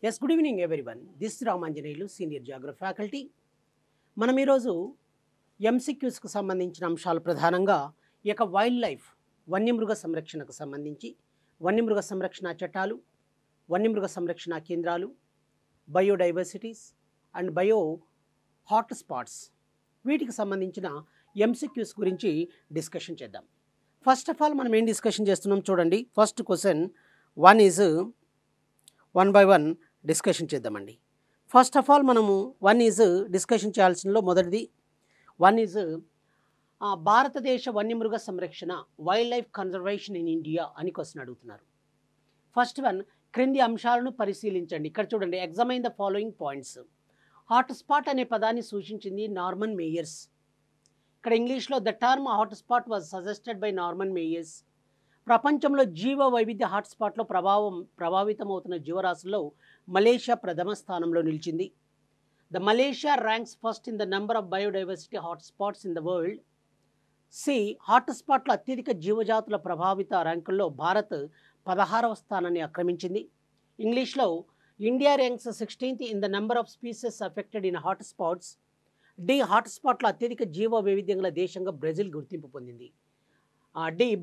Yes, good evening everyone. This is Ramanjanelu, Senior Geography Faculty. మనం ఈరోజు ఎంసీక్యూస్కు సంబంధించిన అంశాలు ప్రధానంగా ఈ యొక్క వైల్డ్ లైఫ్ వన్యమృగ సంరక్షణకు సంబంధించి వన్యమృగ సంరక్షణ చట్టాలు, వన్యమృగ సంరక్షణ కేంద్రాలు, బయోడైవర్సిటీస్ అండ్ బయో హాట్ స్పాట్స్ వీటికి సంబంధించిన ఎంసీక్యూస్ గురించి డిస్కషన్ చేద్దాం. ఫస్ట్ ఆఫ్ ఆల్ మనం ఏం డిస్కషన్ చేస్తున్నాం చూడండి. First question one by one discussion చేద్దామండి. ఫస్ట్ ఆఫ్ ఆల్ మనము డిస్కషన్ చేయాల్సినలో మొదటిది భారతదేశ వన్యమృగ సంరక్షణ wildlife conservation in India అని క్వశ్చన్ అడుగుతున్నారు. ఫస్ట్ వన్, క్రింది అంశాలను పరిశీలించండి. ఇక్కడ చూడండి, examine the following points. Hot spot అనే పదాన్ని సూచించింది నార్మన్ మేయర్స్. ఇక్కడ ఇంగ్లీష్లో the term hot spot was suggested by Norman Myers. ప్రపంచంలో జీవ వైవిధ్య హాట్స్పాట్లో ప్రభావితమవుతున్న జీవరాశుల్లో మలేషియా ప్రథమ స్థానంలో నిలిచింది. The Malaysia ranks first in the number of biodiversity hotspots in the world. హాట్స్పాట్ల అత్యధిక జీవజాతుల ప్రభావిత ర్యాంకుల్లో భారత్ 16వ స్థానాన్ని ఆక్రమించింది. ఇంగ్లీష్లో India ranks 16th in the number of species affected in hotspots. హాట్స్పాట్ల అత్యధిక జీవ వైవిధ్యం గల దేశంగా బ్రెజిల్ గుర్తింపు పొందింది.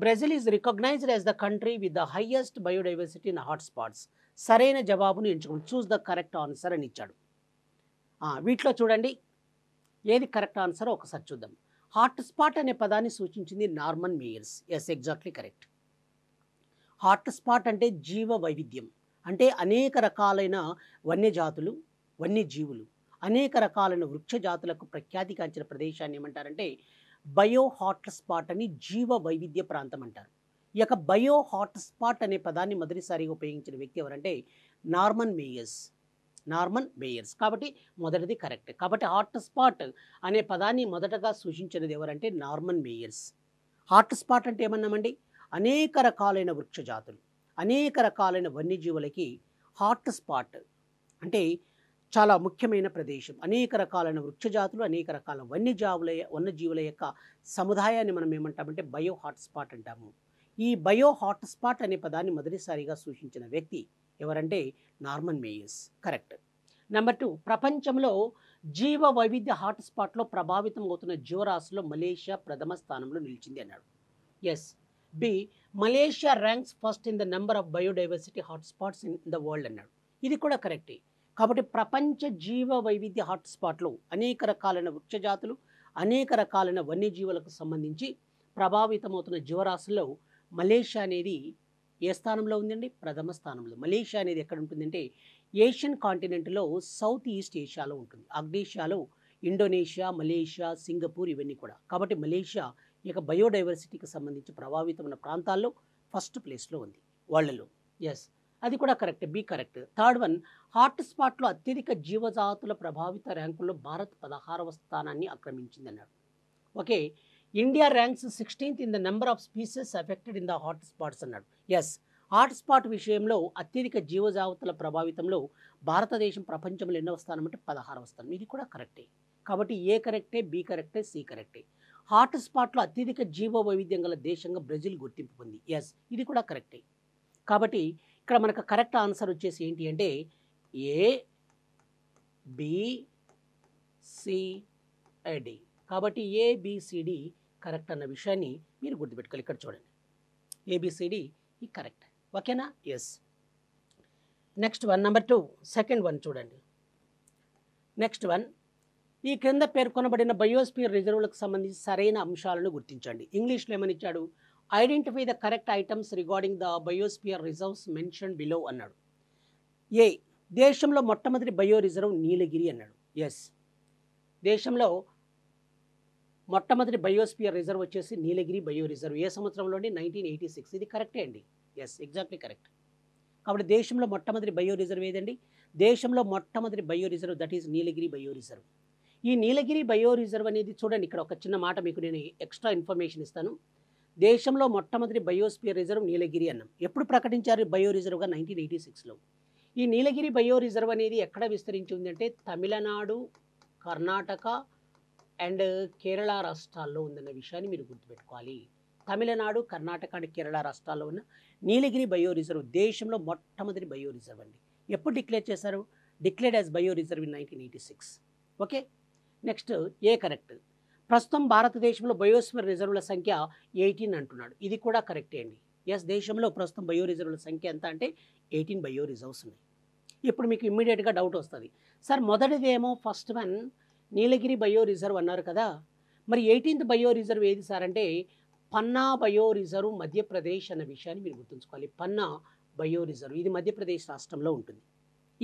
Brazil is recognised as the country with the highest biodiversity in hotspots. సరైన జవాబును ఎంచుకోండి. చూస్ ద కరెక్ట్ ఆన్సర్ అని ఇచ్చాడు. వీటిలో చూడండి ఏది కరెక్ట్ ఆన్సర్ ఒకసారి చూద్దాం. హాట్స్పాట్ అనే పదాన్ని సూచించింది Norman Myers. Yes, exactly correct. Hotspot అంటే జీవ వైవిధ్యం, అంటే అనేక రకాలైన వన్యజాతులు, వన్యజీవులు, అనేక రకాలైన వృక్ష జాతులకు ప్రఖ్యాతిగాంచిన ప్రదేశాన్ని ఏమంటారంటే బయో హాట్ స్పాట్ అని జీవ వైవిధ్య ప్రాంతం అంటారు. ఈ యొక్క బయో హాట్ స్పాట్ అనే పదాన్ని మొదటిసారిగా ఉపయోగించిన వ్యక్తి ఎవరంటే నార్మన్ మేయర్స్. కాబట్టి మొదటిది కరెక్ట్. కాబట్టి హాట్ స్పాట్ అనే పదాన్ని మొదటగా సూచించినది ఎవరంటే నార్మన్ మేయర్స్. హాట్ స్పాట్ అంటే ఏమన్నామండి, అనేక రకాలైన వృక్ష జాతులు, అనేక రకాలైన వన్యజీవులకి హాట్ స్పాట్ అంటే చాలా ముఖ్యమైన ప్రదేశం. అనేక రకాలైన వృక్షజాతులు, అనేక రకాల వన్యజీవుల యొక్క సముదాయాన్ని మనం ఏమంటామంటే బయో హాట్స్పాట్ అంటాము. ఈ బయో హాట్స్పాట్ అనే పదాన్ని మొదటిసారిగా సూచించిన వ్యక్తి ఎవరంటే నార్మన్ మేయర్స్. కరెక్ట్. నెంబర్ 2, ప్రపంచంలో జీవ వైవిధ్య హాట్స్పాట్లో ప్రభావితం అవుతున్న జీవరాశుల్లో మలేషియా ప్రథమ స్థానంలో నిలిచింది అన్నాడు. Yes. B, Malaysia ranks first in the number of biodiversity hotspots in the world అన్నాడు. ఇది కూడా కరెక్టే. కాబట్టి ప్రపంచ జీవ వైవిధ్య హాట్స్పాట్లో అనేక రకాలైన వృక్షజాతులు, అనేక రకాలైన వన్యజీవులకు సంబంధించి ప్రభావితమవుతున్న జీవరాశుల్లో మలేషియా అనేది ఏ స్థానంలో ఉందండి? ప్రథమ స్థానంలో. మలేషియా అనేది ఎక్కడ ఉంటుందంటే ఏషియన్ కాంటినెంట్లో సౌత్ ఈస్ట్ ఏషియాలో ఉంటుంది. ఆగ్నేషియాలో ఇండోనేషియా, మలేషియా, సింగపూర్ ఇవన్నీ కూడా. కాబట్టి మలేషియా ఈ యొక్క బయోడైవర్సిటీకి సంబంధించి ప్రభావితమైన ప్రాంతాల్లో ఫస్ట్ ప్లేస్లో ఉంది వరల్డ్లో. ఎస్, అది కూడా correct. B correct. Third one, హాట్స్పాట్లో అత్యధిక జీవజాతుల ప్రభావిత ర్యాంకుల్లో భారత్ 16వ స్థానాన్ని ఆక్రమించింది అన్నాడు. Okay, India ranks 16th in the number of species affected in the hotspots అన్నాడు. ఎస్, హాట్స్పాట్ విషయంలో అత్యధిక జీవజాతుల ప్రభావితంలో భారతదేశం ప్రపంచంలో ఎన్నవ స్థానం అంటే 16వ స్థానం. ఇది కూడా కరెక్టే. కాబట్టి ఏ కరెక్టే, బి కరెక్టే, సి కరెక్టే. హాట్స్పాట్లో అత్యధిక జీవ వైవిధ్యం గల దేశంగా బ్రెజిల్ గుర్తింపు పొంది. ఎస్, ఇది కూడా కరెక్టే. కాబట్టి ఇక్కడ మనకు కరెక్ట్ ఆన్సర్ వచ్చేసి ఏంటి అంటే ఏ, బి, సి, డి. కాబట్టి ఏబిసిడి కరెక్ట్ అన్న విషయాన్ని మీరు గుర్తుపెట్టుకోవాలి. ఇక్కడ చూడండి, ఏబిసిడి ఈ కరెక్ట్. ఓకేనా? Yes. Next one, number 2, second one చూడండి. నెక్స్ట్ వన్, ఈ క్రింద పేర్కొనబడిన బయోస్పియర్ రిజర్వులకు సంబంధించి సరైన అంశాలను గుర్తించండి. ఇంగ్లీష్లో ఏమని ఇచ్చాడు? Identify the correct items regarding the biosphere reserves mention below అన్నాడు. ఏ, దేశంలో మొట్టమొదటి బయో రిజర్వ్ నీలగిరి అన్నాడు. ఎస్, దేశంలో మొట్టమొదటి బయోస్పియర్ రిజర్వ్ వచ్చేసి నీలగిరి బయో రిజర్వ్. ఏ సంవత్సరంలో అండి? 1986. ఇది కరెక్టే అండి. Yes, exactly correct. కాబట్టి దేశంలో మొట్టమొదటి బయో రిజర్వ్ ఏదండి? దేశంలో మొట్టమొదటి bio reserve that is Nilgiri bio reserve. ఈ నీలగిరి బయో రిజర్వ్ అనేది చూడండి, ఇక్కడ ఒక చిన్న మాట మీకు నేను ఎక్స్ట్రా ఇన్ఫర్మేషన్ ఇస్తాను. దేశంలో మొట్టమొదటి బయోస్పియర్ రిజర్వ్ నీలగిరి అన్నాం. ఎప్పుడు ప్రకటించారు బయో రిజర్వ్గా? 1986లో. ఈ నీలగిరి బయో రిజర్వ్ అనేది ఎక్కడ విస్తరించి ఉందంటే తమిళనాడు, కర్ణాటక అండ్ కేరళ రాష్ట్రాల్లో ఉందన్న విషయాన్ని మీరు గుర్తుపెట్టుకోవాలి. తమిళనాడు, కర్ణాటక అండ్ కేరళ రాష్ట్రాల్లో ఉన్న నీలగిరి బయో రిజర్వ్ దేశంలో మొట్టమొదటి బయో రిజర్వ్ అండి. ఎప్పుడు డిక్లేర్ చేశారు? Declared as bio reserve in 1986. Okay, next A correct. ప్రస్తుతం భారతదేశంలో బయోస్ఫియర్ రిజర్వుల సంఖ్య 18 అంటున్నాడు. ఇది కూడా కరెక్టే అండి. ఎస్, దేశంలో ప్రస్తుతం బయో రిజర్వుల సంఖ్య ఎంత అంటే 18 బయో రిజర్వ్స్ ఉన్నాయి. ఇప్పుడు మీకు ఇమ్మీడియట్గా డౌట్ వస్తుంది, సార్ మొదటిదేమో ఫస్ట్ వన్ నీలగిరి బయో రిజర్వ్ అన్నారు కదా, మరి 18th బయో రిజర్వ్ ఏది సార్ అంటే పన్నా బయో రిజర్వ్ మధ్యప్రదేశ్ అన్న విషయాన్ని మీరు గుర్తుంచుకోవాలి. పన్నా బయో రిజర్వ్ ఇది మధ్యప్రదేశ్ రాష్ట్రంలో ఉంటుంది.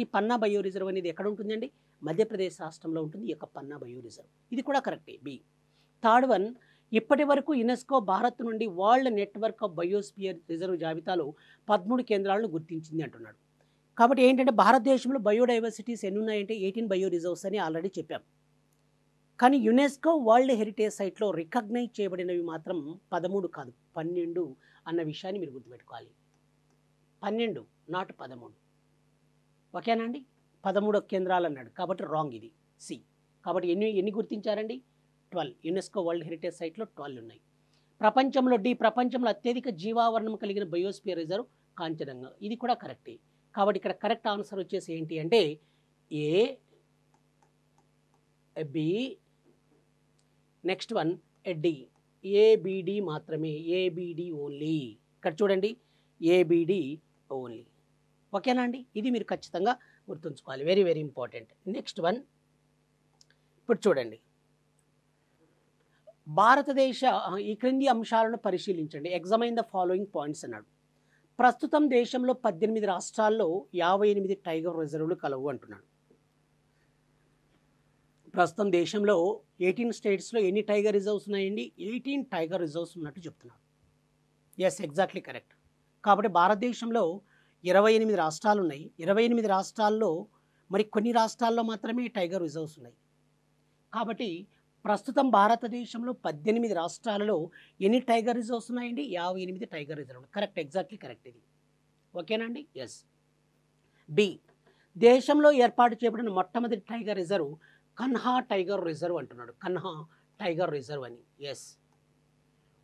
ఈ పన్నా బయో రిజర్వ్ అనేది ఎక్కడ ఉంటుందండి? మధ్యప్రదేశ్ రాష్ట్రంలో ఉంటుంది ఈ యొక్క పన్నా బయో రిజర్వ్. ఇది కూడా కరెక్టే. బి. థర్డ్ వన్, ఇప్పటి వరకు యునెస్కో భారత్ నుండి world network of biosphere reserve జాబితాలో 13 కేంద్రాలను గుర్తించింది అంటున్నాడు. కాబట్టి ఏంటంటే భారతదేశంలో బయోడైవర్సిటీస్ ఎన్ని ఉన్నాయంటే 18 బయో రిజర్వ్స్ అని ఆల్రెడీ చెప్పాం. కానీ యునెస్కో వరల్డ్ హెరిటేజ్ సైట్లో రికగ్నైజ్ చేయబడినవి మాత్రం 13 కాదు 12 అన్న విషయాన్ని మీరు గుర్తుపెట్టుకోవాలి. 12 నాట్ 13. ఓకేనా అండి? 13 కేంద్రాలు అన్నాడు కాబట్టి రాంగ్ ఇది సి. కాబట్టి ఎన్ని గుర్తించారండి? 12. యునెస్కో వరల్డ్ హెరిటేజ్ సైట్లో 12 ఉన్నాయి. ప్రపంచంలో అత్యధిక జీవావరణం కలిగిన బయోస్పియర్ రిజర్వ్ కాంచనంగా. ఇది కూడా కరెక్టే. కాబట్టి ఇక్కడ కరెక్ట్ ఆన్సర్ వచ్చేసి ఏంటి అంటే A, B, next one D. ABD మాత్రమే, ఏబిడి ఓన్లీ. ఇక్కడ చూడండి ఏబిడి ఓన్లీ. ఓకేనా అండి? ఇది మీరు ఖచ్చితంగా గుర్తుంచుకోవాలి. Very very important. Next one ఇప్పుడు చూడండి, భారతదేశ ఈ క్రింది అంశాలను పరిశీలించండి. ఎగ్జామైన్ ద ఫాలోయింగ్ పాయింట్స్ అన్నాడు. ప్రస్తుతం దేశంలో 18 రాష్ట్రాల్లో 58 టైగర్ రిజర్వులు కలవు అంటున్నాడు. ప్రస్తుతం దేశంలో 18 స్టేట్స్లో ఎన్ని టైగర్ రిజర్వ్స్ ఉన్నాయండి? 18 టైగర్ రిజర్వ్స్ ఉన్నట్టు చెప్తున్నాడు. Yes, exactly correct. కాబట్టి భారతదేశంలో 28 రాష్ట్రాలు ఉన్నాయి. 28 రాష్ట్రాల్లో మరి కొన్ని రాష్ట్రాల్లో మాత్రమే టైగర్ రిజర్వ్స్ ఉన్నాయి. కాబట్టి ప్రస్తుతం భారతదేశంలో 18 రాష్ట్రాలలో ఎన్ని టైగర్ రిజర్వ్స్ ఉన్నాయండి? 58 టైగర్ రిజర్వ్లు. కరెక్ట్, ఎగ్జాక్ట్లీ కరెక్ట్ ఇది. ఓకేనా అండి? ఎస్. బి, దేశంలో ఏర్పాటు చేయబడిన మొట్టమొదటి tiger reserve Kanha tiger reserve అంటున్నాడు. కన్హా టైగర్ రిజర్వ్ అని. ఎస్.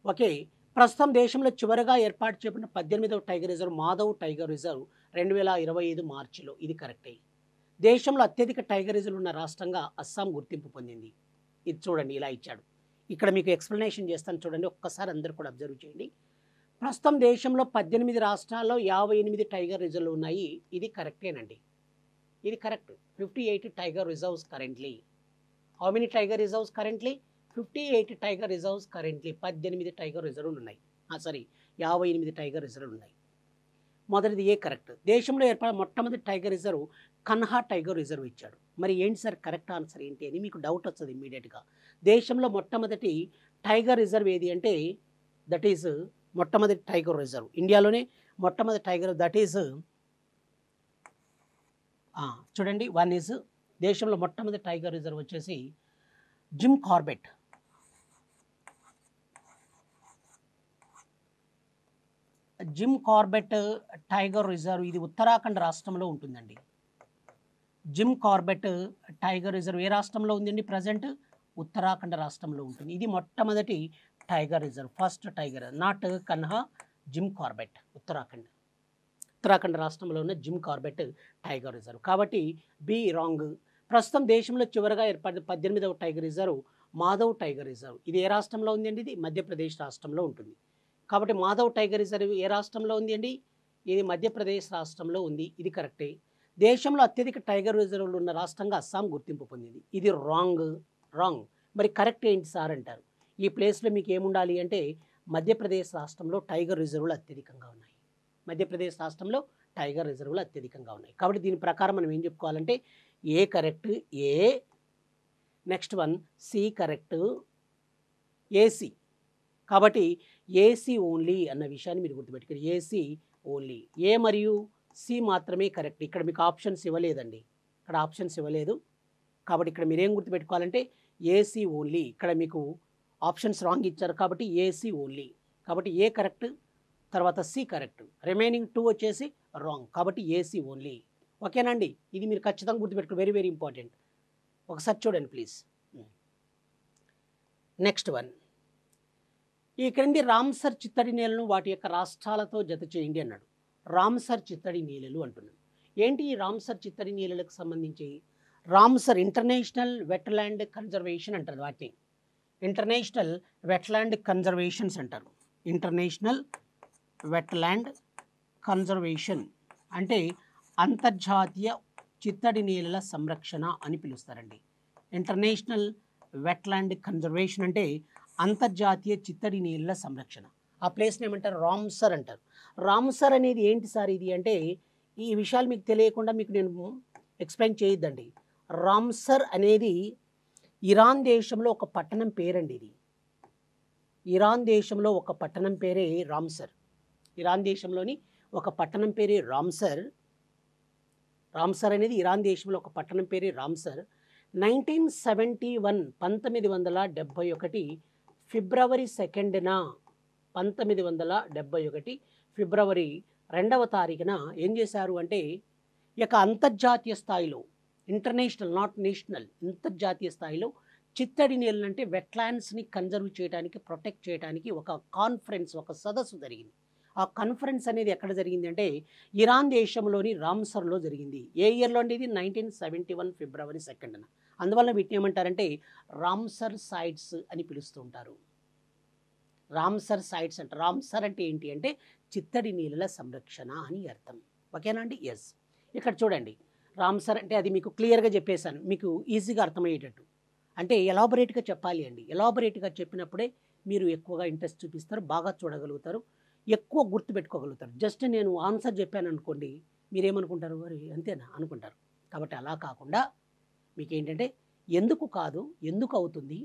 ఓకే, ప్రస్తుతం దేశంలో చివరగా ఏర్పాటు చేయబడిన 18వ tiger reserve Madhav tiger reserve 2025 మార్చిలో. ఇది కరెక్టే. దేశంలో అత్యధిక టైగర్ రిజర్వ్ ఉన్న రాష్ట్రంగా అస్సాం గుర్తింపు పొందింది. ఇది చూడండి ఇలా ఇచ్చాడు. ఇక్కడ మీకు ఎక్స్ప్లెనేషన్ చేస్తాను చూడండి, ఒక్కసారి అందరూ కూడా అబ్జర్వ్ చేయండి. ప్రస్తుతం దేశంలో 18 రాష్ట్రాల్లో 58 టైగర్ రిజర్వ్లు ఉన్నాయి. ఇది కరెక్టేనండి. ఇది correct. 58 tiger reserves currently. How many tiger reserves currently? 58 tiger reserves currently. 18 tiger రిజర్వ్లు ఉన్నాయి. 58 టైగర్ రిజర్వ్లు ఉన్నాయి. మొదటిది ఏ కరెక్ట్. దేశంలో ఏర్పడిన మొట్టమొదటి tiger reserve Kanha tiger reserve ఇచ్చాడు. మరి ఏంటి సార్ కరెక్ట్ ఆన్సర్ ఏంటి అని మీకు డౌట్ వస్తుంది ఇమ్మీడియట్గా. దేశంలో మొట్టమొదటి టైగర్ రిజర్వ్ ఏది అంటే దట్ ఈజ్ మొట్టమొదటి టైగర్ రిజర్వ్ ఇండియాలోనే మొట్టమొదటి టైగర్ దట్ ఈజ్ చూడండి వన్ ఈజ్ దేశంలో మొట్టమొదటి టైగర్ రిజర్వ్ వచ్చేసి Jim Corbett. Jim Corbett tiger reserve ఇది ఉత్తరాఖండ్ రాష్ట్రంలో ఉంటుందండి. జిమ్ కార్బెట్ టైగర్ రిజర్వ్ ఏ రాష్ట్రంలో ఉందండి? ప్రజెంట్ ఉత్తరాఖండ్ రాష్ట్రంలో ఉంటుంది. ఇది మొట్టమొదటి tiger reserve, first tiger, not Kanha, Jim Corbett. Uttarakhand రాష్ట్రంలో ఉన్న జిమ్ కార్బెట్ టైగర్ రిజర్వ్. కాబట్టి బి రాంగ్. ప్రస్తుతం దేశంలో చివరగా ఏర్పడిన 18వ tiger reserve Madhav tiger reserve. ఇది ఏ రాష్ట్రంలో ఉంది అండి? ఇది మధ్యప్రదేశ్ రాష్ట్రంలో ఉంటుంది. కాబట్టి మాధవ్ టైగర్ రిజర్వ్ ఏ రాష్ట్రంలో ఉంది అండి? ఇది మధ్యప్రదేశ్ రాష్ట్రంలో ఉంది. ఇది కరెక్టే. దేశంలో అత్యధిక టైగర్ రిజర్వ్లు ఉన్న రాష్ట్రంగా అస్సాం గుర్తింపు పొందింది. ఇది రాంగ్. మరి కరెక్ట్ ఏంటి సార్ అంటారు. ఈ ప్లేస్లో మీకు ఏముండాలి అంటే మధ్యప్రదేశ్ రాష్ట్రంలో టైగర్ రిజర్వ్లు అత్యధికంగా ఉన్నాయి. మధ్యప్రదేశ్ రాష్ట్రంలో టైగర్ రిజర్వ్లు అత్యధికంగా ఉన్నాయి. కాబట్టి దీని ప్రకారం మనం ఏం చెప్పుకోవాలంటే A correct, A, next one C correct, AC. కాబట్టి ఏసీ ఓన్లీ అన్న విషయాన్ని మీరు గుర్తుపెట్టుకోండి. AC only. ఏ మరియు సి మాత్రమే కరెక్ట్. ఇక్కడ మీకు ఆప్షన్స్ ఇవ్వలేదండి, ఇక్కడ ఆప్షన్స్ ఇవ్వలేదు. కాబట్టి ఇక్కడ మీరేం గుర్తుపెట్టుకోవాలంటే ఏసీ ఓన్లీ. ఇక్కడ మీకు ఆప్షన్స్ రాంగ్ ఇచ్చారు కాబట్టి ఏసీ ఓన్లీ. కాబట్టి ఏ కరెక్ట్, తర్వాత సి కరెక్ట్, రిమైనింగ్ 2 వచ్చేసి రాంగ్. కాబట్టి ఏసీ ఓన్లీ. ఓకేనండి? ఇది మీరు ఖచ్చితంగా గుర్తుపెట్టుకోండి. Very very important. ఒకసారి చూడండి ప్లీజ్. నెక్స్ట్ వన్, ఈ క్రింది రామ్సర్ చిత్తడి నేలను వాటి యొక్క రాష్ట్రాలతో జత చేయండి అన్నాడు. రామ్సర్ చిత్తడి నేలలు అంటున్నాడు. ఏంటి ఈ రామ్సర్ చిత్తడి నీళ్ళకు సంబంధించి? రామ్సర్ ఇంటర్నేషనల్ వెట్లాండ్ కన్జర్వేషన్ అంటారు వాటిని. ఇంటర్నేషనల్ వెట్లాండ్ కన్జర్వేషన్స్ అంటారు. ఇంటర్నేషనల్ వెట్లాండ్ కన్జర్వేషన్ అంటే అంతర్జాతీయ చిత్తడి నీళ్ళ సంరక్షణ అని పిలుస్తారండి. ఇంటర్నేషనల్ వెట్లాండ్ కన్జర్వేషన్ అంటే అంతర్జాతీయ చిత్తడి నీళ్ళ సంరక్షణ. ఆ ప్లేస్ని ఏమంటారు? రామ్సర్ అంటారు. రామ్సర్ అనేది ఏంటి సార్ ఇది అంటే, ఈ విషయాలు మీకు తెలియకుండా మీకు నేను ఎక్స్ప్లెయిన్ చేయొద్దండి. రామ్సర్ అనేది ఇరాన్ దేశంలో ఒక పట్టణం పేరండి. ఇది ఇరాన్ దేశంలో ఒక పట్టణం పేరే రామ్సర్. ఇరాన్ దేశంలోని ఒక పట్టణం పేరే రామ్సర్. రామ్సర్ అనేది ఇరాన్ దేశంలో ఒక పట్టణం పేరే రామ్సర్. 1971 1971 ఫిబ్రవరి 2న 1971 ఫిబ్రవరి 2వ తారీఖున ఏం చేశారు అంటే, ఈ యొక్క అంతర్జాతీయ స్థాయిలో, ఇంటర్నేషనల్ నాట్ నేషనల్, అంతర్జాతీయ స్థాయిలో చిత్తడి నీళ్ళు అంటే వెట్లాండ్స్ని కన్జర్వ్ చేయడానికి, ప్రొటెక్ట్ చేయడానికి ఒక కాన్ఫరెన్స్, ఒక సదస్సు జరిగింది. ఆ కాన్ఫరెన్స్ అనేది ఎక్కడ జరిగింది అంటే ఇరాన్ దేశంలోని రామ్సర్లో జరిగింది. ఏ ఇయర్లో అండి ఇది? 1971 ఫిబ్రవరి 2న. అందువల్ల వీటిని ఏమంటారంటే రామ్సర్ సైట్స్ అని పిలుస్తూ ఉంటారు. రామ్సర్ సైట్స్ అంటే, రామ్సర్ అంటే ఏంటి అంటే చిత్తడి నీళ్ళ సంరక్షణ అని అర్థం. ఓకేనా అండి? ఎస్. ఇక్కడ చూడండి, రామ్సర్ అంటే అది మీకు క్లియర్గా చెప్పేశాను, మీకు ఈజీగా అర్థమయ్యేటట్టు. అంటే ఎలాబొరేట్గా చెప్పాలి అండి. ఎలాబొరేట్గా చెప్పినప్పుడే మీరు ఎక్కువగా ఇంట్రెస్ట్ చూపిస్తారు, బాగా చూడగలుగుతారు, ఎక్కువ గుర్తుపెట్టుకోగలుగుతారు. జస్ట్ నేను ఆన్సర్ చెప్పాను అనుకోండి, మీరేమనుకుంటారు? మరి అంతేనా అనుకుంటారు. కాబట్టి అలా కాకుండా మీకు ఏంటంటే ఎందుకు కాదు, ఎందుకు అవుతుంది,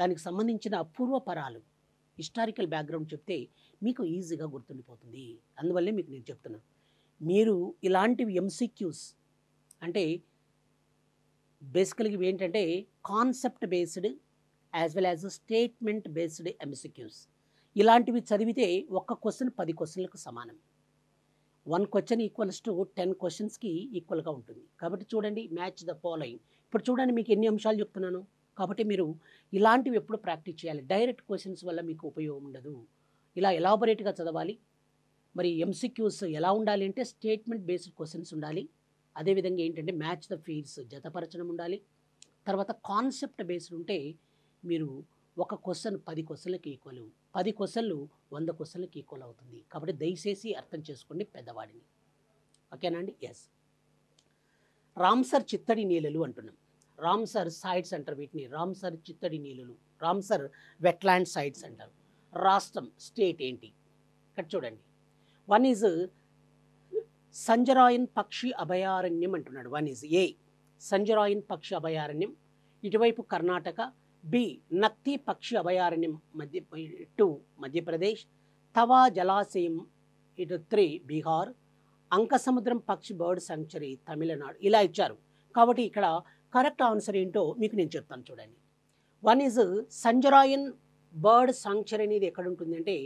దానికి సంబంధించిన పూర్వపరాలు, హిస్టారికల్ బ్యాక్గ్రౌండ్ చెప్తే మీకు ఈజీగా గుర్తుండిపోతుంది. అందువల్లే మీకు నేను చెప్తున్నాను. మీరు ఇలాంటివి ఎంసీక్యూస్ అంటే బేసికల్గా ఇవి ఏంటంటే concept based as well as statement based MCQs. ఇలాంటివి చదివితే ఒక్క క్వశ్చన్ 10 క్వశ్చన్లకు సమానం. 1 క్వశ్చన్ ఈక్వల్స్ టు 10 క్వశ్చన్స్కి ఈక్వల్గా ఉంటుంది. కాబట్టి చూడండి, మ్యాచ్ ద ఫాలోయింగ్. ఇప్పుడు చూడండి మీకు ఎన్ని అంశాలు చెప్తున్నాను. కాబట్టి మీరు ఇలాంటివి ఎప్పుడు ప్రాక్టీస్ చేయాలి. డైరెక్ట్ క్వశ్చన్స్ వల్ల మీకు ఉపయోగం ఉండదు. ఇలా ఎలాబొరేట్గా చదవాలి. మరి ఎంసీక్యూస్ ఎలా ఉండాలి అంటే స్టేట్మెంట్ బేస్డ్ క్వశ్చన్స్ ఉండాలి. అదేవిధంగా ఏంటంటే మ్యాచ్ ద ఫీల్డ్స్, జతపరచడం ఉండాలి. తర్వాత కాన్సెప్ట్ బేస్డ్ ఉంటే మీరు ఒక క్వశ్చన్ 10 క్వశ్చన్లకు ఈక్వల్, 10 క్వశ్చన్లు 100 క్వశ్చన్లకు ఈక్వల్ అవుతుంది. కాబట్టి దయచేసి అర్థం చేసుకోండి పెద్దవాడిని. ఓకేనా అండి? ఎస్. రామ్సర్ చిత్తడి నీళ్ళలు అంటున్నాం. రామ్సర్ సైట్స్ అంటారు వీటిని. రామ్సర్ చిత్తడి నీళ్ళలు, రామ్సర్ వెట్లాండ్ సైట్స్ అంటారు. రాష్ట్రం, స్టేట్ ఏంటి? ఇక్కడ చూడండి. 1 ఈజ్ సంజరాయన్ పక్షి అభయారణ్యం అంటున్నాడు. 1 ఈజ్ ఏ సంజరాయన్ పక్షి అభయారణ్యం, ఇటువైపు కర్ణాటక. బి నక్తి పక్షి అభయారణ్యం 2 మధ్యప్రదేశ్. తవా జలాశయం ఇటు 3 బీహార్. అంకసముద్రం పక్షి బర్డ్ సాంక్చురీ తమిళనాడు. ఇలా ఇచ్చారు. కాబట్టి ఇక్కడ కరెక్ట్ ఆన్సర్ ఏంటో మీకు నేను చెప్తాను చూడండి. 1 ఈజ్ సంజరాయన్ బర్డ్ సాంక్చురీ అనేది ఎక్కడ ఉంటుంది అంటే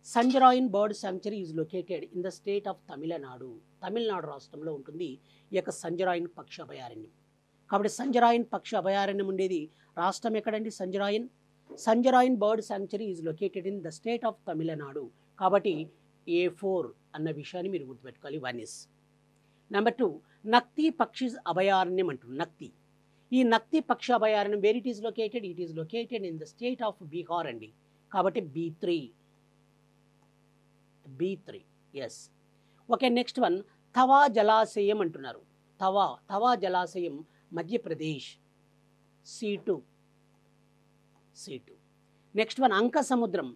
Sanjarayan bird sanctuary is located in the state of Tamil Nadu. Tamil Nadu రాష్ట్రంలో ఉంటుంది ఈ యొక్క సంజరాయన్ పక్షి అభయారణ్యం. కాబట్టి సంజరాయన్ పక్షి అభయారణ్యం ఉండేది రాష్ట్రం ఎక్కడండి? Sanjarayan. Sanjarayan bird sanctuary is located in the state of Tamil Nadu. కాబట్టి A4 అన్న విషయాన్ని మీరు గుర్తుపెట్టుకోవాలి. 1 ఈజ్. నెంబర్ 2 నక్తి పక్షి అభయారణ్యం అంటుంది. నక్తి, ఈ నక్తి పక్షి అభయారణ్యం where it is located? It is located in the state of Bihar అండి. కాబట్టి B3. ఎస్. ఓకే. నెక్స్ట్ 1 తవా జలాశయం అంటున్నారు. తవా జలాశయం మధ్యప్రదేశ్. C2. నెక్స్ట్ 1 అంకసముద్రం,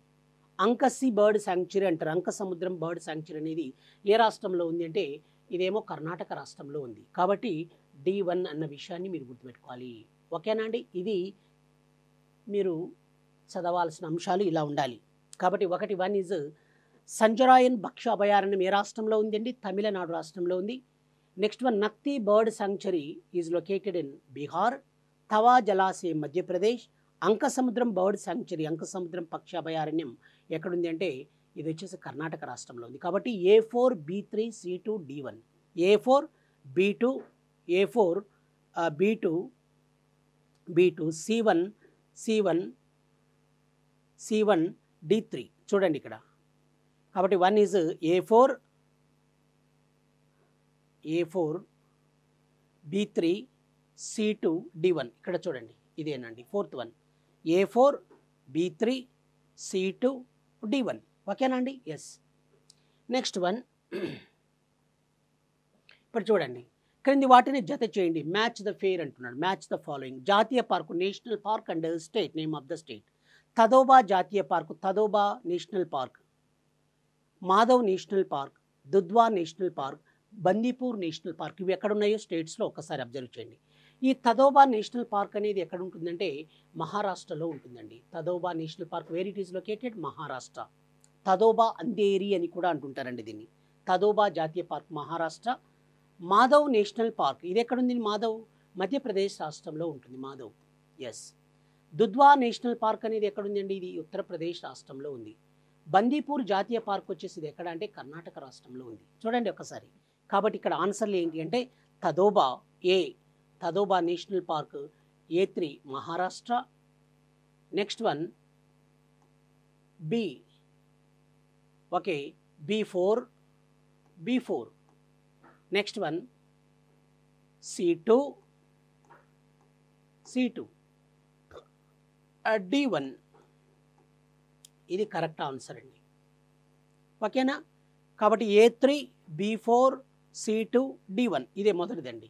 అంకసి బర్డ్ శాంక్చురీ అంటారు. అంకసముద్రం బర్డ్ శాంక్చురీ అనేది ఏ రాష్ట్రంలో ఉంది అంటే ఇదేమో కర్ణాటక రాష్ట్రంలో ఉంది. కాబట్టి D1 అన్న విషయాన్ని మీరు గుర్తుపెట్టుకోవాలి. ఓకేనా అండి? ఇది మీరు చదవాల్సిన అంశాలు ఇలా ఉండాలి. కాబట్టి 1 ఈజ్ సంజరాయన్ పక్షి అభయారణ్యం ఏ రాష్ట్రంలో ఉంది అండి? తమిళనాడు రాష్ట్రంలో ఉంది. Next 1 Nakti bird sanctuary is located in Bihar. Tawa జలాశయం మధ్యప్రదేశ్. అంకసముద్రం బర్డ్ సాంక్చురీ, అంకసముద్రం పక్షి అభయారణ్యం ఎక్కడుంది అంటే ఇది వచ్చేసి కర్ణాటక రాష్ట్రంలో ఉంది. కాబట్టి A4 B3 C2 D1. A4 B2 B2 C1 D3. చూడండి ఇక్కడ. కాబట్టి 1 is A4 A4 B3 C2 D1 ఇక్కడ చూడండి ఇదేనండి fourth one A4 B3 C2 D1 ఓకేనా అండి ఎస్ నెక్స్ట్ వన్ ఇప్పుడు చూడండి క్రింది వాటిని జత చేయండి మ్యాచ్ ద ఫేర్ అంటున్నాడు మ్యాచ్ ద ఫాలోయింగ్ జాతీయ park national park and state name of the state Tadoba జాతీయ park Tadoba national park Madhav national park Dudhwa national park Bandipur national park ఇవి ఎక్కడ ఉన్నాయో స్టేట్స్లో ఒక్కసారి అబ్జర్వ్ చేయండి ఈ తదోబా నేషనల్ పార్క్ అనేది ఎక్కడ ఉంటుందంటే మహారాష్ట్రలో ఉంటుందండి Tadoba national park where it is located Maharashtra Tadoba Andhari అని కూడా అంటుంటారండి దీన్ని తదోబా జాతీయ park Maharashtra Madhav national park ఇది ఎక్కడుంది మాధవ్ మధ్యప్రదేశ్ రాష్ట్రంలో ఉంటుంది Madhav yes Dudhwa national park అనేది ఎక్కడుందండి ఇది ఉత్తరప్రదేశ్ రాష్ట్రంలో ఉంది బందీపూర్ జాతీయ పార్క్ వచ్చేసి ఇది ఎక్కడ అంటే కర్ణాటక రాష్ట్రంలో ఉంది చూడండి ఒకసారి కాబట్టి ఇక్కడ ఆన్సర్లు ఏంటి అంటే Tadoba A Tadoba national park A3 Maharashtra next one B okay B4 next one C2 D1 ఇది కరెక్ట్ ఆన్సర్ అండి ఓకేనా కాబట్టి A3 B4 C2 D1 ఇదే మొదటిదండి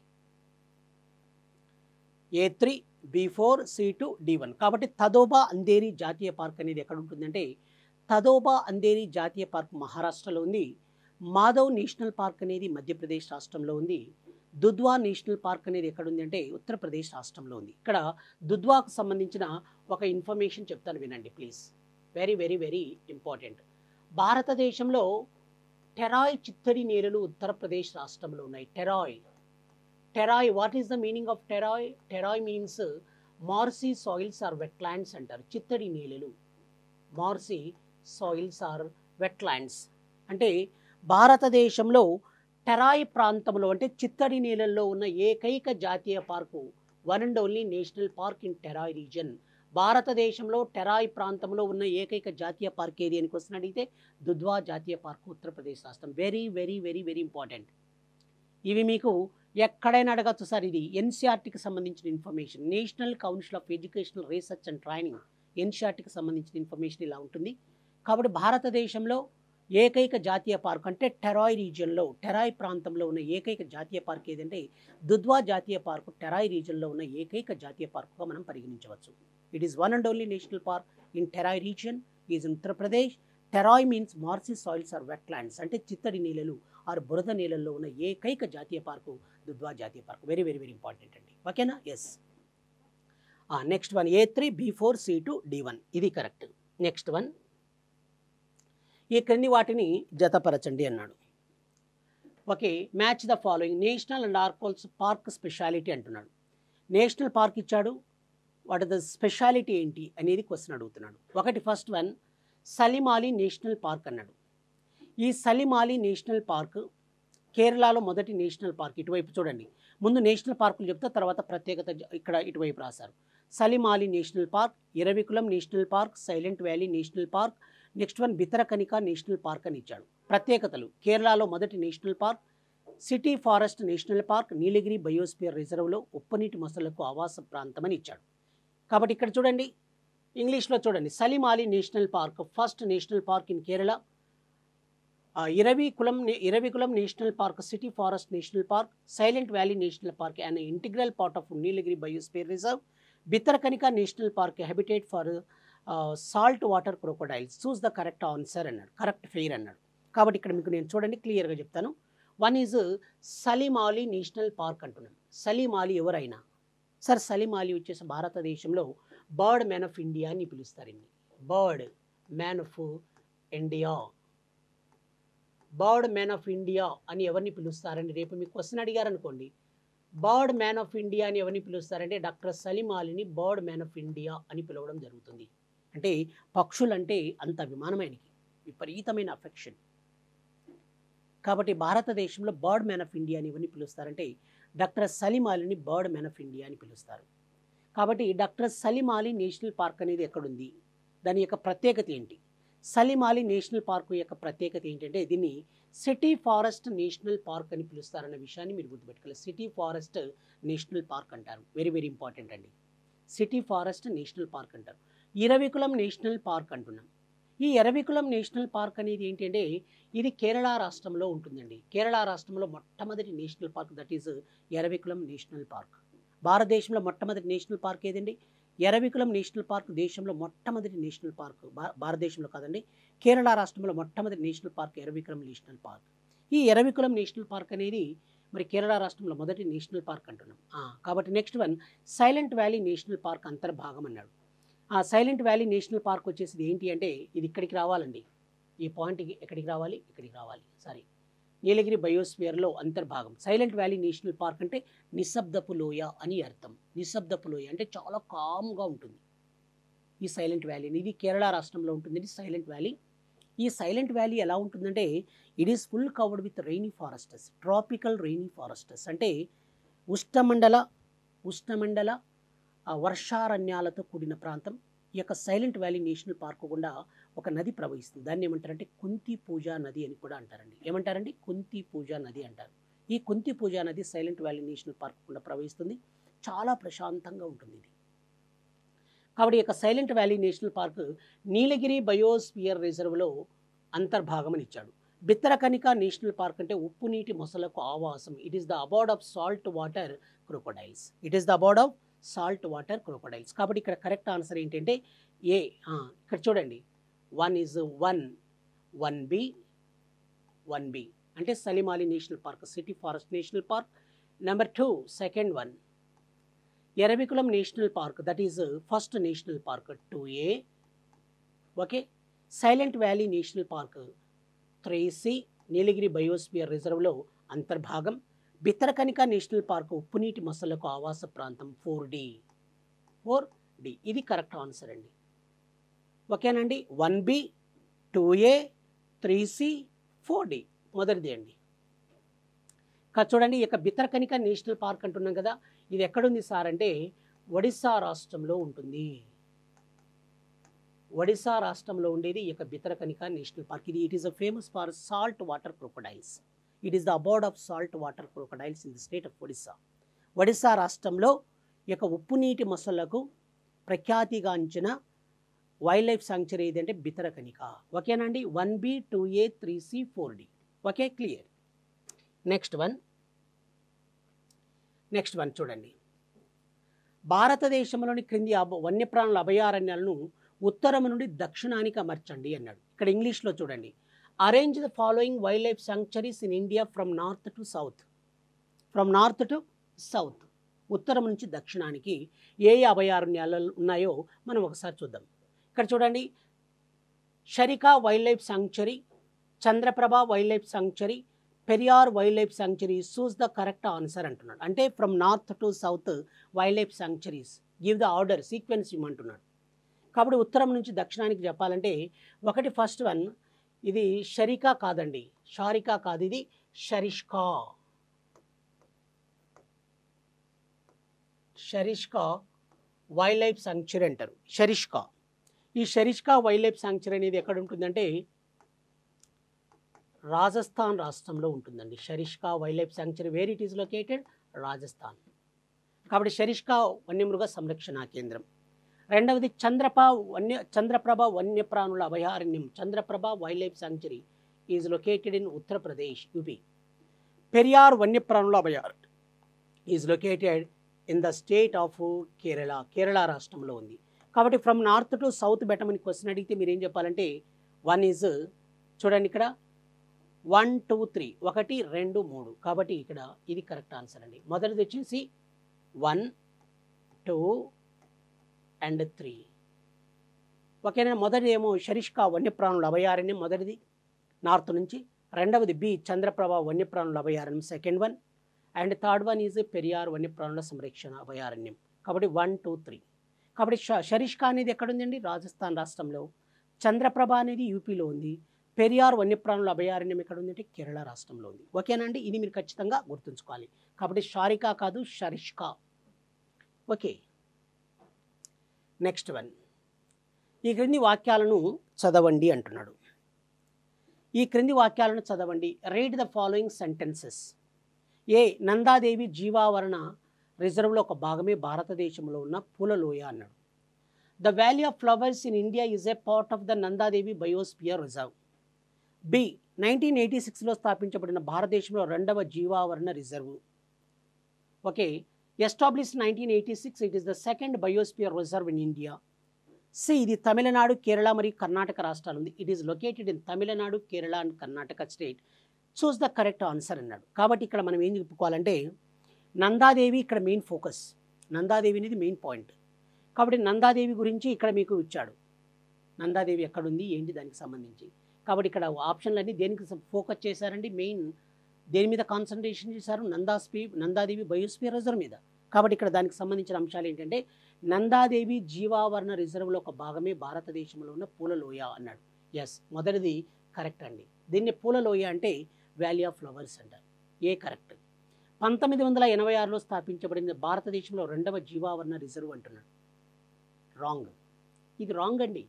A3 B4 C2 D1 కాబట్టి తదోబా అందేరి జాతీయ పార్క్ అనేది ఎక్కడ ఉంటుందంటే తదోబా అందేరి జాతీయ పార్క్ మహారాష్ట్రలో ఉంది మాధవ్ నేషనల్ పార్క్ అనేది మధ్యప్రదేశ్ రాష్ట్రంలో ఉంది దుధ్వా నేషనల్ పార్క్ అనేది ఎక్కడ ఉంది అంటే ఉత్తరప్రదేశ్ రాష్ట్రంలో ఉంది ఇక్కడ దుధ్వాకు సంబంధించిన ఒక ఇన్ఫర్మేషన్ చెప్తాను వినండి please very very very important భారతదేశంలో టెరాయ్ చిత్తడి నేలలు ఉత్తరప్రదేశ్ రాష్ట్రంలో ఉన్నాయి Terai what is the meaning of Terai means marshy soils or wetlands అంటారు చిత్తడి నేలలు మార్సీ సాయిల్స్ ఆర్ వెట్లాండ్స్ అంటే భారతదేశంలో టెరాయ్ ప్రాంతంలో అంటే చిత్తడి నేలల్లో ఉన్న ఏకైక జాతీయ park one and only national park in Terai reason భారతదేశంలో టెరాయ్ ప్రాంతంలో ఉన్న ఏకైక జాతీయ పార్క్ ఏది అని క్వశ్చన్ అడిగితే దుధ్వా జాతీయ పార్కు ఉత్తరప్రదేశ్ రాష్ట్రం very very very very important ఇవి మీకు ఎక్కడైనా అడగచ్చు సార్ ఇది ఎన్సీఆర్టీకి సంబంధించిన information national council of educational research and training ఎన్సీఆర్టీకి సంబంధించిన ఇన్ఫర్మేషన్ ఇలా ఉంటుంది కాబట్టి భారతదేశంలో ఏకైక జాతీయ పార్క్ అంటే టెరాయ్ రీజియన్లో టెరాయ్ ప్రాంతంలో ఉన్న ఏకైక జాతీయ పార్క్ ఏదంటే దుధ్వా జాతీయ పార్కు టెరాయ్ రీజియన్లో ఉన్న ఏకైక జాతీయ పార్కుగా మనం పరిగణించవచ్చు it is one and only national park in Terai region is in Uttar Pradesh Terai means marshy soils or wetlands అంటే చిత్తడి నేలలు ఆర్ బురద నేలల్లో ఉన్న ఏకైక జాతీయ పార్కు దుధ్వా జాతీయ park very very very important అండి ఓకేనా yes next one A3 B4 C2 D1 ఇది కరెక్ట్ నెక్స్ట్ వన్ ఈ క్రింది వాటిని జతపరచండి అన్నాడు okay match the following national and ఆర్కోల్స్ పార్క్ స్పెషాలిటీ అంటున్నాడు నేషనల్ పార్క్ ఇచ్చాడు వాట్ ద స్పెషాలిటీ ఏంటి అనేది క్వశ్చన్ అడుగుతున్నాడు ఒకటి first one Salim Ali national park అన్నాడు ఈ సలిమాలి నేషనల్ పార్క్ కేరళలో మొదటి నేషనల్ పార్క్ ఇటువైపు చూడండి ముందు నేషనల్ పార్కులు చెప్తే తర్వాత ప్రత్యేకత ఇక్కడ ఇటువైపు రాశారు Salim Ali national park Eravikulam national park silent valley national park next one Bhitarkanika national park అని ఇచ్చాడు ప్రత్యేకతలు కేరళలో మొదటి national park city forest national park Nilgiri biosphere రిజర్వ్లో ఉప్పునీటి మొసళ్లకు ఆవాస ప్రాంతం అని ఇచ్చాడు కాబట్టి ఇక్కడ చూడండి ఇంగ్లీష్లో చూడండి Salim Ali national park first national park in Kerala Eravikulam national park city forest national park silent valley national park and integral part of Nilgiri biosphere reserve Bhitarkanika national park habitat for salt water crocodiles choose the correct answer అన్నాడు correct pair అన్నాడు కాబట్టి ఇక్కడ మీకు నేను చూడండి క్లియర్గా చెప్తాను one is Salim Ali national park అంటున్నాను సలిమాలి ఎవరైనా సార్ సలిమాలి వచ్చేసి భారతదేశంలో బర్డ్ మ్యాన్ ఆఫ్ ఇండియా అని పిలుస్తారండి bird man of India bird man of India అని ఎవరిని పిలుస్తారండి రేపు మీకు క్వశ్చన్ అడిగారు అనుకోండి బర్డ్ మ్యాన్ ఆఫ్ ఇండియా అని ఎవరిని పిలుస్తారంటే డాక్టర్ సలీం అలీని బర్డ్ మ్యాన్ ఆఫ్ ఇండియా అని పిలవడం జరుగుతుంది అంటే పక్షులంటే అంత అభిమానమైనకి విపరీతమైన అఫెక్షన్ కాబట్టి భారతదేశంలో బర్డ్ మ్యాన్ ఆఫ్ ఇండియా అని ఎవరిని పిలుస్తారంటే డాక్టర్ సలీం అలీని బర్డ్ మ్యాన్ ఆఫ్ ఇండియా అని పిలుస్తారు కాబట్టి doctor Salim Ali national park అనేది ఎక్కడుంది దాని యొక్క ప్రత్యేకత ఏంటి సలీమాలి నేషనల్ పార్క్ యొక్క ప్రత్యేకత ఏంటంటే దీన్ని సిటీ ఫారెస్ట్ నేషనల్ పార్క్ అని పిలుస్తారన్న విషయాన్ని మీరు గుర్తుపెట్టుకోవాలి. సిటీ ఫారెస్ట్ నేషనల్ పార్క్ అంటారు. వెరీ వెరీ ఇంపార్టెంట్ అండి. సిటీ ఫారెస్ట్ నేషనల్ పార్క్ అంటారు. ఇరవికులం నేషనల్ పార్క్ అంటున్నాం. ఈ ఎరవికులం నేషనల్ పార్క్ అనేది ఏంటంటే ఇది కేరళ రాష్ట్రంలో ఉంటుందండి. కేరళ రాష్ట్రంలో మొట్టమొదటి national park that is Eravikulam national park. భారతదేశంలో మొట్టమొదటి నేషనల్ పార్క్ ఏదండి? ఎరవికులం నేషనల్ పార్క్ దేశంలో మొట్టమొదటి నేషనల్ పార్క్. భారతదేశంలో కాదండి, కేరళ రాష్ట్రంలో మొట్టమొదటి national park Eravikulam national park. ఈ ఎరవికులం నేషనల్ పార్క్ అనేది మరి కేరళ రాష్ట్రంలో మొదటి నేషనల్ పార్క్ అంటున్నాం. కాబట్టి next one silent valley national park అంతర్భాగం అన్నాడు. ఆ సైలెంట్ వ్యాలీ నేషనల్ పార్క్ వచ్చేసి ఏంటి అంటే ఇది ఇక్కడికి రావాలండి. ఈ పాయింట్కి ఎక్కడికి రావాలి? ఇక్కడికి రావాలి. సారీ, నీలగిరి బయోస్ఫియర్లో అంతర్భాగం. సైలెంట్ వ్యాలీ నేషనల్ పార్క్ అంటే నిశ్శబ్దపు లోయ అని అర్థం. నిశ్శబ్దపు లోయ అంటే చాలా కామ్గా ఉంటుంది ఈ సైలెంట్ వ్యాలీ. ఇది కేరళ రాష్ట్రంలో ఉంటుంది సైలెంట్ వ్యాలీ. ఈ సైలెంట్ వ్యాలీ ఎలా ఉంటుందంటే it is full covered with rainy ఫారెస్టెస్, tropical rainy ఫారెస్టెస్ అంటే ఉష్ణమండల వర్షారణ్యాలతో కూడిన ప్రాంతం. ఈ యొక్క సైలెంట్ వ్యాలీ నేషనల్ పార్క్ గుండా ఒక నది ప్రవహిస్తుంది. దాన్ని ఏమంటారంటే కుంతి పూజా నది అని కూడా అంటారండి. ఏమంటారండి? కుంతి పూజా నది అంటారు. ఈ కుంతి పూజా నది సైలెంట్ వ్యాలీ నేషనల్ పార్క్ గుండా ప్రవహిస్తుంది. చాలా ప్రశాంతంగా ఉంటుంది ఇది. కాబట్టి ఈ యొక్క silent valley national park Nilgiri biosphere రిజర్వ్లో అంతర్భాగం అని ఇచ్చాడు. బిత్తరకనిక నేషనల్ పార్క్ అంటే ఉప్పు నీటి మొసలకు ఆవాసం. It is the abode of salt water crocodiles. It is the abode of salt water crocodiles. కాబట్టి ఇక్కడ కరెక్ట్ ఆన్సర్ ఏంటంటే ఏ. ఇక్కడ చూడండి 1 is 1B అంటే Salim Ali national park, city forest national park. Number 2 second one Eravikulam national park that is first national park 2A. Okay. Silent valley national park 3C Nilgiri biosphere రిజర్వ్లో అంతర్భాగం. Bhitarkanika national park ఉప్పునీటి మొసళ్లకు ఆవాస ప్రాంతం 4D. ఇది కరెక్ట్ ఆన్సర్ అండి. ఓకేనండి. 1B 2A 3C 4D మొదటిది అండి. చూడండి, ఈ యొక్క బిత్తరకనిక నేషనల్ పార్క్ అంటున్నాం కదా, ఇది ఎక్కడుంది సార్ అంటే ఒడిస్సా రాష్ట్రంలో ఉంటుంది. ఒడిస్సా రాష్ట్రంలో ఉండేది ఈ యొక్క Bhitarkanika national park. It is a famous for salt water crocodiles. It is the abode of salt water crocodiles in the state of Odisha. Odisha రాష్ట్రంలో ఈ యొక్క ఉప్పు నీటి మొసళ్లకు ప్రఖ్యాతిగాంచిన వైల్డ్ లైఫ్ సాంక్చురీ ఏదంటే బిత్తరకనిక. ఓకేనండి. 1B 2A 3C 4D. Okay, clear. Next one చూడండి. భారతదేశంలోని క్రింది వన్యప్రాణుల అభయారణ్యాలను ఉత్తరం నుండి దక్షిణానికి అమర్చండి అన్నాడు. ఇక్కడ ఇంగ్లీష్లో చూడండి. Arrange the following wild life sanctuaries in India from north to south. ఉత్తరం నుంచి దక్షిణానికి ఏ అభయారణ్యాలు ఉన్నాయో మనం ఒకసారి చూద్దాం. ఇక్కడ చూడండి, Sariska wild life sanctuary, Chandraprabha wild life sanctuary, Periyar wild life sanctuary. Choose the correct answer అంటున్నాడు. అంటే from north to south wild life sanctuaries, give the order sequence ఇవ్వమంటున్నాడు. కాబట్టి ఉత్తరం నుంచి దక్షిణానికి చెప్పాలంటే ఒకటి ఫస్ట్ వన్ ఇది షరికా కాదండి, షారికా కాదు, ఇది షరిష్కా వైల్డ్ లైఫ్ సాంక్చురీ అంటారు. షరిష్కా. ఈ షరిష్కా వైల్డ్ లైఫ్ సాంక్చురీ అనేది ఎక్కడ ఉంటుందంటే రాజస్థాన్ రాష్ట్రంలో ఉంటుందండి. Sariska wild life sanctuary where it is located? Rajasthan. కాబట్టి షరిష్కా వన్యమృగ సంరక్షణ కేంద్రం. రెండవది చంద్రప్రభ వన్యప్రాణుల అభయారణ్యం. Chandraprabha wild life sanctuary is located in Uttar Pradesh, UP. Periyar వన్యప్రాణుల అభయారణ్యం is located in the state of Kerala రాష్ట్రంలో ఉంది. కాబట్టి ఫ్రమ్ నార్త్ టు సౌత్ బెటమని క్వశ్చన్ అడిగితే మీరు ఏం చెప్పాలంటే 1 ఈజ్ చూడండి ఇక్కడ 1 2 3 1 2 3. కాబట్టి ఇక్కడ ఇది కరెక్ట్ ఆన్సర్ అండి. మొదటిది వచ్చేసి 1 2 and 3. ఓకేనా. మొదటిది ఏమో షరిష్కా వన్యప్రాణుల అభయారణ్యం, మొదటిది నార్త్ నుంచి. రెండవది బి చంద్రప్రభ వన్యప్రాణుల అభయారణ్యం, second one. And third one is Periyar వన్యప్రాణుల సంరక్షణ అభయారణ్యం. కాబట్టి 1 2 3. కాబట్టి షరిష్కా అనేది ఎక్కడుందండి? రాజస్థాన్ రాష్ట్రంలో. చంద్రప్రభ అనేది యూపీలో ఉంది. పెరియార్ వన్యప్రాణుల అభయారణ్యం ఎక్కడ ఉందంటే కేరళ రాష్ట్రంలో ఉంది. ఓకేనండి. ఇది మీరు ఖచ్చితంగా గుర్తుంచుకోవాలి. కాబట్టి షారికా కాదు, షరిష్కా. ఓకే. నెక్స్ట్ వన్ ఈ క్రింది వాక్యాలను చదవండి అంటున్నాడు. ఈ క్రింది వాక్యాలను చదవండి. Read the following sentences. A, Nanda Devi జీవావరణ రిజర్వ్లో ఒక భాగమే భారతదేశంలో ఉన్న పూలలోయ అన్నాడు. The valley of flowers in India is a part of the Nanda Devi biosphere reserve. B, 1986లో స్థాపించబడిన భారతదేశంలో 2వ జీవావరణ రిజర్వ్. Okay, established 1986, it is the second biosphere reserve in India. C, ఇది తమిళనాడు, కేరళ మరియు కర్ణాటక రాష్ట్రాలు ఉంది. It is located in Tamil Nadu, Kerala and Karnataka state. Choose the correct answer అన్నాడు. కాబట్టి ఇక్కడ మనం ఏం చెప్పుకోవాలంటే నందాదేవి ఇక్కడ మెయిన్ ఫోకస్. నందాదేవి అనేది మెయిన్ పాయింట్. కాబట్టి నందాదేవి గురించి ఇక్కడ మీకు ఇచ్చాడు. నందాదేవి ఎక్కడుంది ఏంటి దానికి సంబంధించి. కాబట్టి ఇక్కడ ఆప్షన్లన్నీ దేనికి ఫోకస్ చేశారండి? మెయిన్ దేని మీద కాన్సన్ట్రేషన్ చేశారు? నందాదేవి బయోస్పియర్ రిజర్వ్ మీద. కాబట్టి ఇక్కడ దానికి సంబంధించిన అంశాలు ఏంటంటే నందాదేవి జీవావరణ రిజర్వ్లో ఒక భాగమే భారతదేశంలో ఉన్న పూలలోయ అన్నాడు. ఎస్, మొదటిది కరెక్ట్ అండి. దీన్ని పూలలోయ అంటే వ్యాలీ ఆఫ్ ఫ్లవర్స్ అంటారు. ఏ కరెక్ట్. 1986లో స్థాపించబడిన భారతదేశంలో 2వ జీవావరణ రిజర్వ్ అంటున్నాడు. రాంగ్. ఇది రాంగ్ అండి.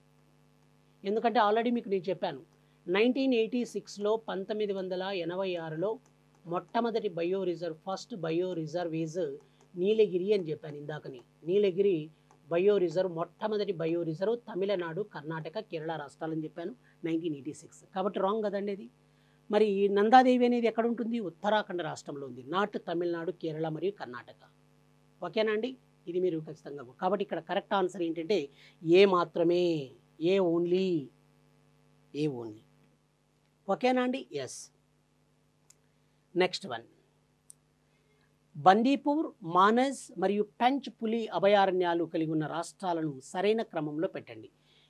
ఎందుకంటే ఆల్రెడీ మీకు నేను చెప్పాను 1986లో 1986లో మొట్టమొదటి bio reserve, first bio reserve is Nilgiri అని చెప్పాను ఇందాకని. నీలగిరి బయో రిజర్వ్ మొట్టమొదటి బయో రిజర్వ్ తమిళనాడు, కర్ణాటక, కేరళ రాష్ట్రాలని చెప్పాను 1986. కాబట్టి రాంగ్ కదండి అది. మరి నందాదేవి అనేది ఎక్కడ ఉంటుంది? ఉత్తరాఖండ్ రాష్ట్రంలో ఉంది, నాట్ తమిళనాడు, కేరళ మరియు కర్ణాటక. ఓకేనా అండి? ఇది మీరు ఖచ్చితంగా. కాబట్టి ఇక్కడ కరెక్ట్ ఆన్సర్ ఏంటంటే ఏ మాత్రమే, ఏ ఓన్లీ, ఏ ఓన్లీ. ఓకేనా అండి? Yes. Next one, Bandipur, Manas మరియు పెంచ్ పులి అభయారణ్యాలు కలిగి ఉన్న రాష్ట్రాలను సరైన క్రమంలో పెట్టండి.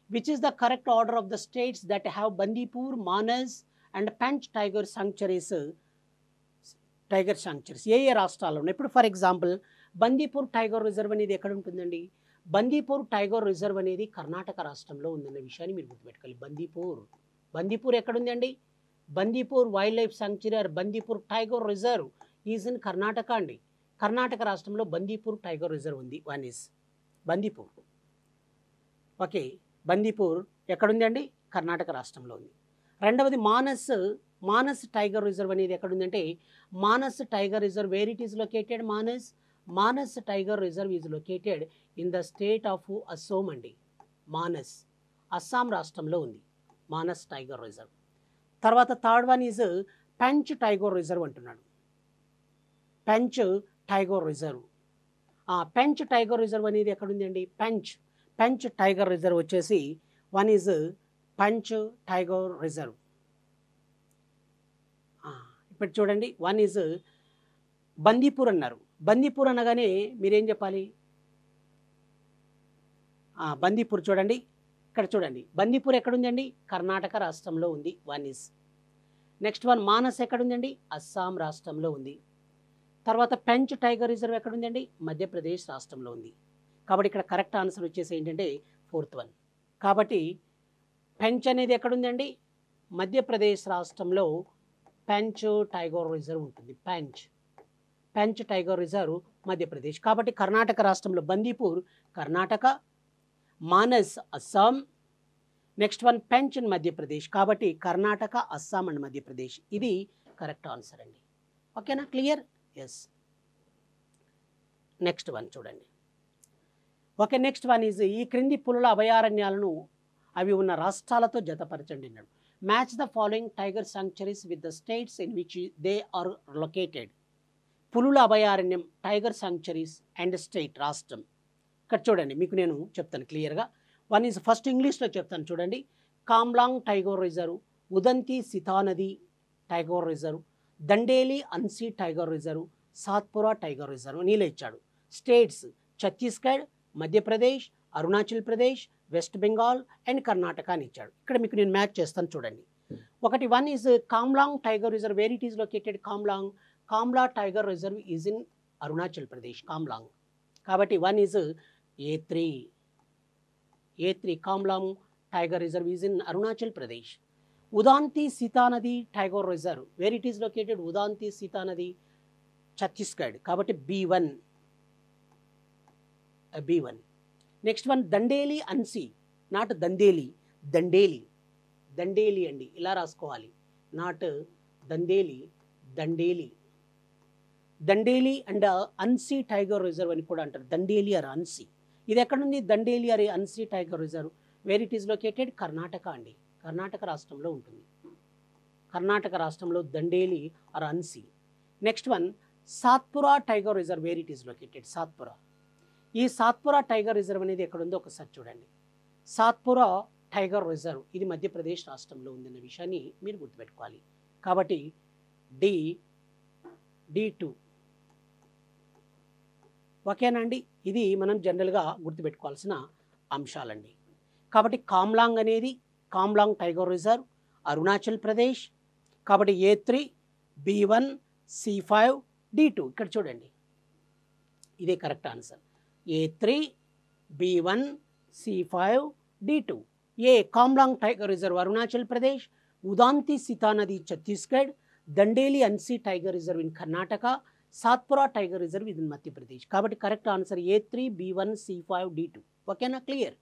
Which is the correct order of the states that have Bandipur, Manas and Pench tiger sanctuaries? ఏ ఏ రాష్ట్రాల్లో ఉన్నాయి? ఇప్పుడు for example Bandipur tiger reserve అనేది ఎక్కడ ఉంటుందండి? బందీపూర్ టైగర్ రిజర్వ్ అనేది కర్ణాటక రాష్ట్రంలో ఉందన్న విషయాన్ని మీరు గుర్తుపెట్టుకోవాలి. బందీపూర్ ఎక్కడుంది అండి? Bandipur wild life sanctuary or Bandipur tiger reserve is in Karnataka అండి. కర్ణాటక రాష్ట్రంలో బందీపూర్ టైగర్ రిజర్వ్ ఉంది. One is Bandipur. Okay, Bandipur ఎక్కడుంది అండి? కర్ణాటక రాష్ట్రంలో ఉంది. రెండవది మానస్ టైగర్ రిజర్వ్ అనేది ఎక్కడుందంటే Manas tiger reserve, where it is located? Manas tiger reserve is located in the state of Assam అండి. మానస్ అస్సాం రాష్ట్రంలో ఉంది మానస్ టైగర్ రిజర్వ్. తర్వాత third one is Pench tiger reserve అంటున్నాడు. Pench tiger reserve. Pench tiger reserve అనేది ఎక్కడుంది అండి? పెంచ్ టైగర్ రిజర్వ్ వచ్చేసి one is Pench tiger reserve. ఇప్పుడు చూడండి, వన్ ఈజ్ బందీపూర్ అన్నారు. బందీపూర్ అనగానే మీరేం చెప్పాలి? బందీపూర్ చూడండి, ఇక్కడ చూడండి, బందీపూర్ ఎక్కడుంది అండి? కర్ణాటక రాష్ట్రంలో ఉంది. One is. Next one Manas ఎక్కడుందండి? అస్సాం రాష్ట్రంలో ఉంది. తర్వాత పెంచ్ టైగర్ రిజర్వ్ ఎక్కడుంది అండి? మధ్యప్రదేశ్ రాష్ట్రంలో ఉంది. కాబట్టి ఇక్కడ కరెక్ట్ ఆన్సర్ వచ్చేసి ఏంటంటే ఫోర్త్ వన్. కాబట్టి పెంచ్ అనేది ఎక్కడుందండి? మధ్యప్రదేశ్ రాష్ట్రంలో పెంచ్ టైగర్ రిజర్వ్ ఉంటుంది. పెంచ్ టైగర్ రిజర్వ్ మధ్యప్రదేశ్. కాబట్టి కర్ణాటక రాష్ట్రంలో Bandipur Karnataka, Manas Assam, next one Pench in Madhya Pradesh. కాబట్టి కర్ణాటక, అస్సాం అండ్ మధ్యప్రదేశ్. ఇది కరెక్ట్ ఆన్సర్ అండి. ఓకేనా? క్లియర్? ఎస్. నెక్స్ట్ వన్ చూడండి. ఓకే, నెక్స్ట్ వన్ ఈజ్ ఈ క్రింది పులుల అభయారణ్యాలను అవి ఉన్న రాష్ట్రాలతో జతపరచండి అన్నాడు. Match the following tiger sanctuaries with the states in which they are located. పులుల అభయారణ్యం, టైగర్ సాంక్చురీస్ అండ్ స్టేట్, రాష్ట్రం. ఇక్కడ చూడండి, మీకు నేను చెప్తాను క్లియర్గా. వన్ ఈజ్ ఫస్ట్ ఇంగ్లీష్లో చెప్తాను చూడండి. Kamlang tiger reserve, Udanti Sitanadi tiger reserve, Dandeli Anshi tiger reserve, Satpura tiger reserve. నీలో ఇచ్చాడు. States Chhattisgarh, Madhya Pradesh, Arunachal Pradesh, west Bengal and Karnataka అని ఇచ్చాడు. ఇక్కడ మీకు నేను మ్యాచ్ చేస్తాను చూడండి. ఒకటి one is Kamlang tiger reserve, where it is located? Kamla tiger reserve is in Arunachal Pradesh, Kamlang. కాబట్టి one is A3. Kamlang tiger reserve is in Arunachal Pradesh. Udanti Sitanadi tiger reserve, where it is located? Udanti Sitanadi Chhattisgarh. కాబట్టి B1. Next one Dandeli Anshi not Dandeli, Dandeli, Dandeli అండి, ఇలా రాసుకోవాలి. Not Dandeli, Dandeli. Dandeli and Anshi tiger reserve అని కూడా అంటారు. Dandeli or Anshi. ఇది ఎక్కడుంది? Dandeli or Anshi tiger reserve where it is located? Karnataka అండి, కర్ణాటక రాష్ట్రంలో ఉంటుంది. కర్ణాటక రాష్ట్రంలో Dandeli or Anshi. Next one Satpura tiger reserve where it is located? Satpura. ఈ సాత్పురా టైగర్ రిజర్వ్ అనేది ఎక్కడుందో ఒకసారి చూడండి. సాత్పురా టైగర్ రిజర్వ్ ఇది మధ్యప్రదేశ్ రాష్ట్రంలో ఉందన్న విషయాన్ని మీరు గుర్తుపెట్టుకోవాలి. కాబట్టి D2 ఓకేనా అండి? ఇది మనం జనరల్గా గుర్తుపెట్టుకోవాల్సిన అంశాలండి. కాబట్టి కామ్లాంగ్ అనేది కామ్లాంగ్ టైగర్ రిజర్వ్ అరుణాచల్ ప్రదేశ్. కాబట్టి A3 B1 C5 D2 ఇక్కడ చూడండి, ఇదే correct answer. A3 B1 C5 D2. A Kamlang tiger reserve Arunachal Pradesh, Udanti Sitanadi Chhattisgarh, Dandeli Anshi tiger reserve in Karnataka, Satpura tiger reserve in Madhya Pradesh. కాబట్టి correct answer A3 B1 C5 D2. ఓకేనా? క్లియర్.